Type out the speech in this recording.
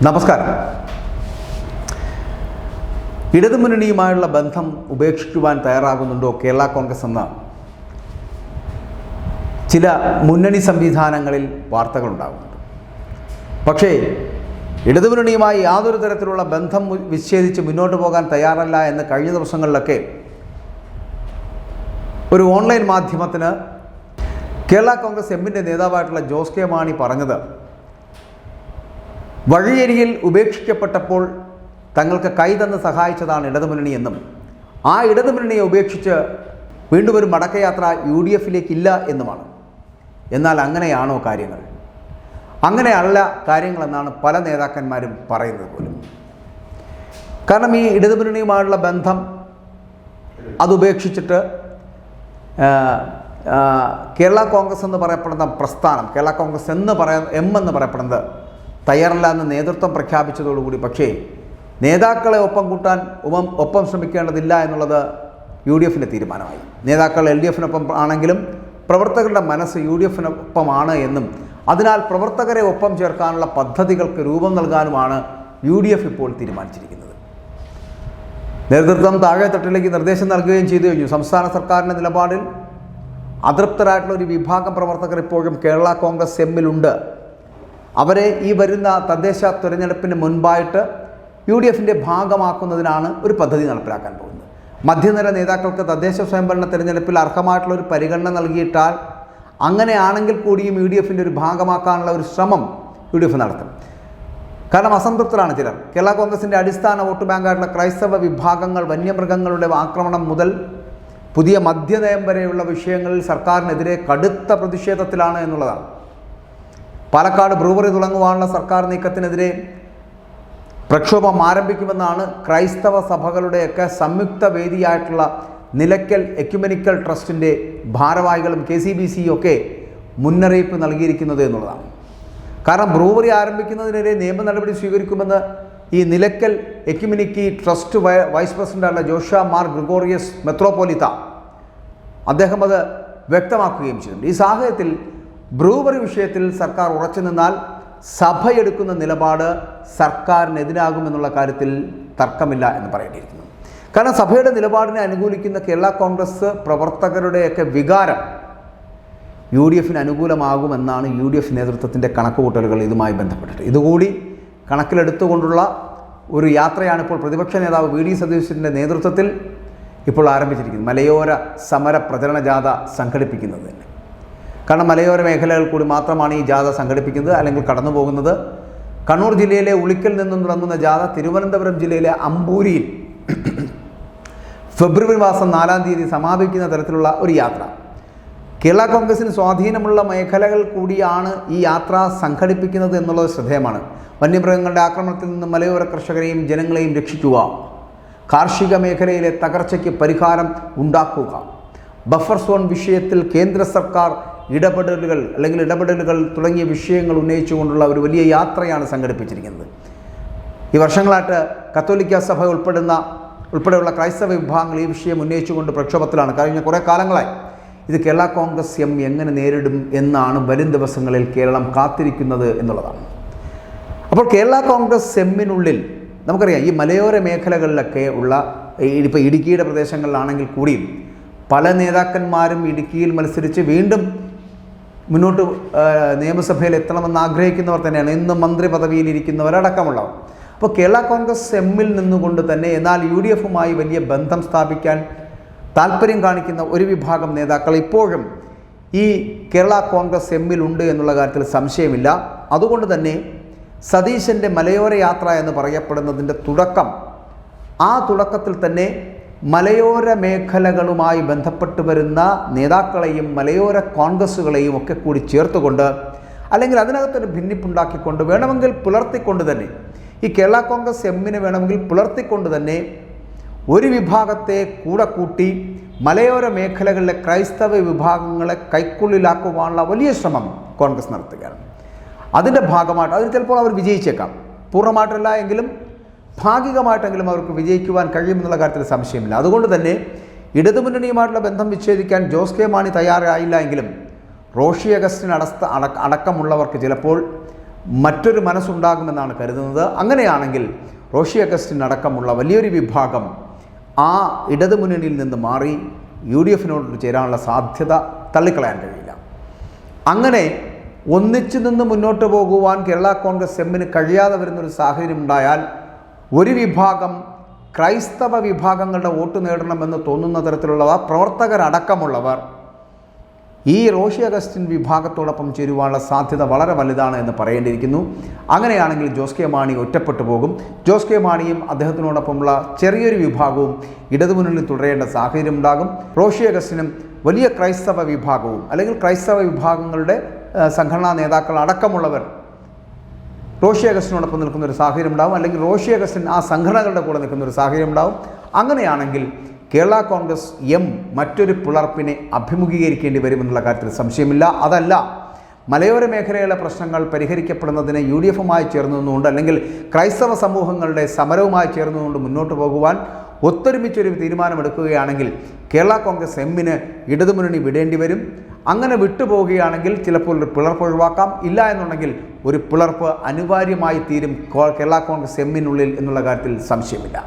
നമസ്കാരം. ഇടതുമുന്നണിയുമായുള്ള ബന്ധം ഉപേക്ഷിക്കുവാൻ തയ്യാറാകുന്നുണ്ടോ കേരള കോൺഗ്രസ് എന്ന ചില മുന്നണി സംവിധാനങ്ങളിൽ വാർത്തകളുണ്ടാകുന്നുണ്ട്. പക്ഷേ ഇടതുമുന്നണിയുമായി യാതൊരു തരത്തിലുള്ള ബന്ധം വിച്ഛേദിച്ച് മുന്നോട്ട് പോകാൻ തയ്യാറല്ല എന്ന് കഴിഞ്ഞ ദിവസങ്ങളിലൊക്കെ ഒരു ഓൺലൈൻ മാധ്യമത്തിന് കേരള കോൺഗ്രസ് എമ്മിൻ്റെ നേതാവായിട്ടുള്ള ജോസ് കെ മാണി പറഞ്ഞത്, വഴിയരികിൽ ഉപേക്ഷിക്കപ്പെട്ടപ്പോൾ തങ്ങൾക്ക് കൈതന്ന് സഹായിച്ചതാണ് ഇടതുമുന്നണി എന്നും ആ ഇടതുമുന്നണിയെ ഉപേക്ഷിച്ച് വീണ്ടും ഒരു മടക്കയാത്ര UDFിലേക്കില്ല എന്നുമാണ്. എന്നാൽ അങ്ങനെയാണോ കാര്യങ്ങൾ? അങ്ങനെയല്ല കാര്യങ്ങളെന്നാണ് പല നേതാക്കന്മാരും പറയുന്നത് പോലും. കാരണം ഈ ഇടതുമുന്നണിയുമായുള്ള ബന്ധം അതുപേക്ഷിച്ചിട്ട് കേരള കോൺഗ്രസ് എന്ന് പറയപ്പെടുന്ന പ്രസ്ഥാനം, കേരള കോൺഗ്രസ് എന്ന് പറയപ്പെടുന്നത് തയ്യാറല്ല എന്ന് നേതൃത്വം പ്രഖ്യാപിച്ചതോടുകൂടി പക്ഷേ നേതാക്കളെ ഒപ്പം കൂട്ടാൻ ഒപ്പം ശ്രമിക്കേണ്ടതില്ല എന്നുള്ളത് UDFിൻ്റെ തീരുമാനമായി. നേതാക്കൾ LDFിനൊപ്പം ആണെങ്കിലും പ്രവർത്തകരുടെ മനസ്സ് UDFിനൊപ്പമാണ് എന്നും അതിനാൽ പ്രവർത്തകരെ ഒപ്പം ചേർക്കാനുള്ള പദ്ധതികൾക്ക് രൂപം നൽകാനുമാണ് UDF ഇപ്പോൾ തീരുമാനിച്ചിരിക്കുന്നത്. നേതൃത്വം താഴെത്തട്ടിലേക്ക് നിർദ്ദേശം നൽകുകയും ചെയ്തു കഴിഞ്ഞു. സംസ്ഥാന സർക്കാരിൻ്റെ നിലപാടിൽ അതൃപ്തരായിട്ടുള്ള ഒരു വിഭാഗം പ്രവർത്തകർ ഇപ്പോഴും കേരള കോൺഗ്രസ് എമ്മിലുണ്ട്. അവരെ ഈ വരുന്ന തദ്ദേശ തിരഞ്ഞെടുപ്പിന് മുൻപായിട്ട് UDFിൻ്റെ ഭാഗമാക്കുന്നതിനാണ് ഒരു പദ്ധതി നടപ്പിലാക്കാൻ പോകുന്നത്. മധ്യനിര നേതാക്കൾക്ക് തദ്ദേശ സ്വയംഭരണ തിരഞ്ഞെടുപ്പിൽ അർഹമായിട്ടുള്ളൊരു പരിഗണന നൽകിയിട്ടാൽ അങ്ങനെയാണെങ്കിൽ കൂടിയും UDFിൻ്റെ ഒരു ഭാഗമാക്കാനുള്ള ഒരു ശ്രമം UDF നടത്തും. കാരണം അസംതൃപ്തരാണ് ചിലർ. കേരള കോൺഗ്രസിൻ്റെ അടിസ്ഥാന വോട്ട് ബാങ്കായിട്ടുള്ള ക്രൈസ്തവ വിഭാഗങ്ങൾ വന്യമൃഗങ്ങളുടെ ആക്രമണം മുതൽ പുതിയ മദ്യനയം വരെയുള്ള വിഷയങ്ങളിൽ സർക്കാരിനെതിരെ കടുത്ത പ്രതിഷേധത്തിലാണ് എന്നുള്ളതാണ്. പാലക്കാട് ബ്രൂവറി തുടങ്ങുവാനുള്ള സർക്കാർ നീക്കത്തിനെതിരെ പ്രക്ഷോഭം ആരംഭിക്കുമെന്നാണ് ക്രൈസ്തവ സഭകളുടെയൊക്കെ സംയുക്ത വേദിയായിട്ടുള്ള നിലയ്ക്കൽ എക്യുമെനിക്കൽ ട്രസ്റ്റിൻ്റെ ഭാരവാഹികളും KCBC ഒക്കെ മുന്നറിയിപ്പ് നൽകിയിരിക്കുന്നത് എന്നുള്ളതാണ്. കാരണം ബ്രൂവറി ആരംഭിക്കുന്നതിനെതിരെ നിയമ നടപടി സ്വീകരിക്കുമെന്ന് ഈ നിലയ്ക്കൽ എക്യുമെനിക്കി ട്രസ്റ്റ് വൈസ് പ്രസിഡന്റായിട്ടുള്ള ജോഷ മാർ ഗ്രിഗോറിയസ് മെത്രോപൊലിത്ത അദ്ദേഹം അത് വ്യക്തമാക്കുകയും ചെയ്തിട്ടുണ്ട്. ഈ സാഹചര്യത്തിൽ ബ്രൂവറി വിഷയത്തിൽ സർക്കാർ ഉറച്ചു നിന്നാൽ സഭയെടുക്കുന്ന നിലപാട് സർക്കാരിനെതിരാകുമെന്നുള്ള കാര്യത്തിൽ തർക്കമില്ല എന്ന് പറയേണ്ടിയിരിക്കുന്നു. കാരണം സഭയുടെ നിലപാടിനെ അനുകൂലിക്കുന്ന കേരള കോൺഗ്രസ് പ്രവർത്തകരുടെയൊക്കെ വികാരം UDFിന് അനുകൂലമാകുമെന്നാണ് UDF നേതൃത്വത്തിൻ്റെ കണക്കുകൂട്ടലുകൾ ഇതുമായി ബന്ധപ്പെട്ടിട്ട്. ഇതുകൂടി കണക്കിലെടുത്തുകൊണ്ടുള്ള ഒരു യാത്രയാണ് ഇപ്പോൾ പ്രതിപക്ഷ നേതാവ് VD സതീശൻ്റെ നേതൃത്വത്തിൽ ഇപ്പോൾ ആരംഭിച്ചിരിക്കുന്നത്. മലയോര സമര പ്രചരണ ജാഥ സംഘടിപ്പിക്കുന്നത് തന്നെ. കാരണം മലയോര മേഖലകൾ കൂടി മാത്രമാണ് ഈ ജാഥ സംഘടിപ്പിക്കുന്നത് അല്ലെങ്കിൽ കടന്നു പോകുന്നത്. കണ്ണൂർ ജില്ലയിലെ ഉളിക്കൽ നിന്നും തുടങ്ങുന്ന ജാഥ തിരുവനന്തപുരം ജില്ലയിലെ അമ്പൂരിയിൽ ഫെബ്രുവരി മാസം 4-ാം തീയതി സമാപിക്കുന്ന തരത്തിലുള്ള ഒരു യാത്ര. കേരള കോൺഗ്രസിന് സ്വാധീനമുള്ള മേഖലകൾ കൂടിയാണ് ഈ യാത്ര സംഘടിപ്പിക്കുന്നത് എന്നുള്ളത് ശ്രദ്ധേയമാണ്. വന്യമൃഗങ്ങളുടെ ആക്രമണത്തിൽ നിന്ന് മലയോര കർഷകരെയും ജനങ്ങളെയും രക്ഷിക്കുക, കാർഷിക മേഖലയിലെ തകർച്ചയ്ക്ക് പരിഹാരം ഉണ്ടാക്കുക, ബഫർ സോൺ വിഷയത്തിൽ കേന്ദ്ര സർക്കാർ ഇടപെടലുകൾ തുടങ്ങിയ വിഷയങ്ങൾ ഉന്നയിച്ചുകൊണ്ടുള്ള ഒരു വലിയ യാത്രയാണ് സംഘടിപ്പിച്ചിരിക്കുന്നത്. ഈ വർഷങ്ങളായിട്ട് കത്തോലിക്ക സഭ ഉൾപ്പെടെയുള്ള ക്രൈസ്തവ വിഭാഗങ്ങൾ ഈ വിഷയം ഉന്നയിച്ചുകൊണ്ട് പ്രക്ഷോഭത്തിലാണ്. കഴിഞ്ഞ കുറേ കാലങ്ങളായി ഇത് കേരള കോൺഗ്രസ് എം എങ്ങനെ നേരിടും എന്നാണ് വരും ദിവസങ്ങളിൽ കേരളം കാത്തിരിക്കുന്നത് എന്നുള്ളതാണ്. അപ്പോൾ കേരള കോൺഗ്രസ് എമ്മിനുള്ളിൽ നമുക്കറിയാം ഈ മലയോര മേഖലകളിലൊക്കെ ഉള്ള ഇപ്പോൾ ഇടുക്കിയുടെ പ്രദേശങ്ങളിലാണെങ്കിൽ കൂടിയും പല നേതാക്കന്മാരും ഇടുക്കിയിൽ മത്സരിച്ച് വീണ്ടും മുന്നോട്ട് നിയമസഭയിൽ എത്തണമെന്ന് ആഗ്രഹിക്കുന്നവർ തന്നെയാണ്. ഇന്ന് മന്ത്രി പദവിയിലിരിക്കുന്നവരടക്കമുള്ളവർ. അപ്പോൾ കേരള കോൺഗ്രസ് എമ്മിൽ നിന്നുകൊണ്ട് തന്നെ എന്നാൽ UDFുമായി വലിയ ബന്ധം സ്ഥാപിക്കാൻ താല്പര്യം കാണിക്കുന്ന ഒരു വിഭാഗം നേതാക്കൾ ഇപ്പോഴും ഈ കേരള കോൺഗ്രസ് എമ്മിലുണ്ട് എന്നുള്ള കാര്യത്തിൽ സംശയമില്ല. അതുകൊണ്ട് തന്നെ സതീശൻ്റെ മലയോര യാത്ര എന്ന് പറയപ്പെടുന്നതിൻ്റെ തുടക്കത്തിൽ തന്നെ മലയോര മേഖലകളുമായി ബന്ധപ്പെട്ട് വരുന്ന നേതാക്കളെയും മലയോര കോൺഗ്രസ്സുകളെയും ഒക്കെ കൂടി ചേർത്തുകൊണ്ട് അല്ലെങ്കിൽ അതിനകത്തൊരു ഭിന്നിപ്പുണ്ടാക്കിക്കൊണ്ട് വേണമെങ്കിൽ പുലർത്തിക്കൊണ്ട് തന്നെ ഈ കേരള കോൺഗ്രസ് എമ്മിനെ വേണമെങ്കിൽ പുലർത്തിക്കൊണ്ട് തന്നെ ഒരു വിഭാഗത്തെ കൂടെ കൂട്ടി മലയോര മേഖലകളിലെ ക്രൈസ്തവ വിഭാഗങ്ങളെ കൈക്കുള്ളിലാക്കുവാനുള്ള വലിയ ശ്രമം കോൺഗ്രസ് നടത്തുകയാണ്. അതിൻ്റെ ഭാഗമായിട്ട് അതിൽ ചിലപ്പോൾ അവർ വിജയിച്ചേക്കാം. പൂർണ്ണമായിട്ടല്ല എങ്കിലും ഭാഗികമായിട്ടെങ്കിലും അവർക്ക് വിജയിക്കുവാൻ കഴിയുമെന്നുള്ള കാര്യത്തിൽ സംശയമില്ല. അതുകൊണ്ട് തന്നെ ഇടതുമുന്നണിയുമായിട്ടുള്ള ബന്ധം വിച്ഛേദിക്കാൻ ജോസ് കെ മാണി തയ്യാറായില്ല എങ്കിലും റോഷി അഗസ്റ്റിൻ അടക്കമുള്ളവർക്ക് ചിലപ്പോൾ മറ്റൊരു മനസ്സുണ്ടാകുമെന്നാണ് കരുതുന്നത്. അങ്ങനെയാണെങ്കിൽ റോഷി അഗസ്റ്റിൻ അടക്കമുള്ള വലിയൊരു വിഭാഗം ആ ഇടതുമുന്നണിയിൽ നിന്ന് മാറി UDF ചേരാനുള്ള സാധ്യത തള്ളിക്കളയാൻ കഴിയില്ല. അങ്ങനെ ഒന്നിച്ചു നിന്ന് മുന്നോട്ട് പോകുവാൻ കേരള കോൺഗ്രസ് എമ്മിന് കഴിയാതെ വരുന്നൊരു സാഹചര്യം ഉണ്ടായാൽ ഒരു വിഭാഗം ക്രൈസ്തവ വിഭാഗങ്ങളുടെ വോട്ട് നേടണമെന്ന് തോന്നുന്ന തരത്തിലുള്ള പ്രവർത്തകരടക്കമുള്ളവർ ഈ റോഷി അഗസ്റ്റിൻ വിഭാഗത്തോടൊപ്പം ചേരുവാനുള്ള സാധ്യത വളരെ വലുതാണ് എന്ന് പറയേണ്ടിയിരിക്കുന്നു. അങ്ങനെയാണെങ്കിൽ ജോസ് കെ മാണി ഒറ്റപ്പെട്ടു പോകും. ജോസ് കെ മാണിയും അദ്ദേഹത്തിനോടൊപ്പമുള്ള ചെറിയൊരു വിഭാഗവും ഇടതുമുന്നണിയിൽ തുടരേണ്ട സാഹചര്യം ഉണ്ടാകും. റോഷി അഗസ്റ്റിനും വലിയ ക്രൈസ്തവ വിഭാഗവും അല്ലെങ്കിൽ ക്രൈസ്തവ വിഭാഗങ്ങളുടെ സംഘടനാ നേതാക്കൾ അടക്കമുള്ളവർ റോഷി അഗസ്റ്റിനോടൊപ്പം നിൽക്കുന്ന ഒരു സാഹചര്യം ഉണ്ടാകും, അല്ലെങ്കിൽ റോഷി അഗസ്റ്റിൻ ആ സംഘടനകളുടെ കൂടെ നിൽക്കുന്ന ഒരു സാഹചര്യം ഉണ്ടാകും. അങ്ങനെയാണെങ്കിൽ കേരള കോൺഗ്രസ് എം മറ്റൊരു പിളർപ്പിനെ അഭിമുഖീകരിക്കേണ്ടി വരുമെന്നുള്ള കാര്യത്തിൽ സംശയമില്ല. അതല്ല, മലയോര മേഖലയിലെ പ്രശ്നങ്ങൾ പരിഹരിക്കപ്പെടുന്നതിന് UDFുമായി ചേർന്നുകൊണ്ട് അല്ലെങ്കിൽ ക്രൈസ്തവ സമൂഹങ്ങളുടെ സമരവുമായി ചേർന്നുകൊണ്ട് മുന്നോട്ട് പോകുവാൻ ഒത്തൊരുമിച്ചൊരു തീരുമാനമെടുക്കുകയാണെങ്കിൽ കേരള കോൺഗ്രസ് എമ്മിന് ഇടതുമുന്നണി വിടേണ്ടി വരും. അങ്ങനെ വിട്ടുപോവുകയാണെങ്കിൽ ചിലപ്പോൾ ഒരു പിളർപ്പ് ഒഴിവാക്കാം. ഇല്ല എന്നുണ്ടെങ്കിൽ ഒരു പിളർപ്പ് അനിവാര്യമായി തീരും കേരള കോൺഗ്രസ് എമ്മിനുള്ളിൽ എന്നുള്ള കാര്യത്തിൽ സംശയമില്ല.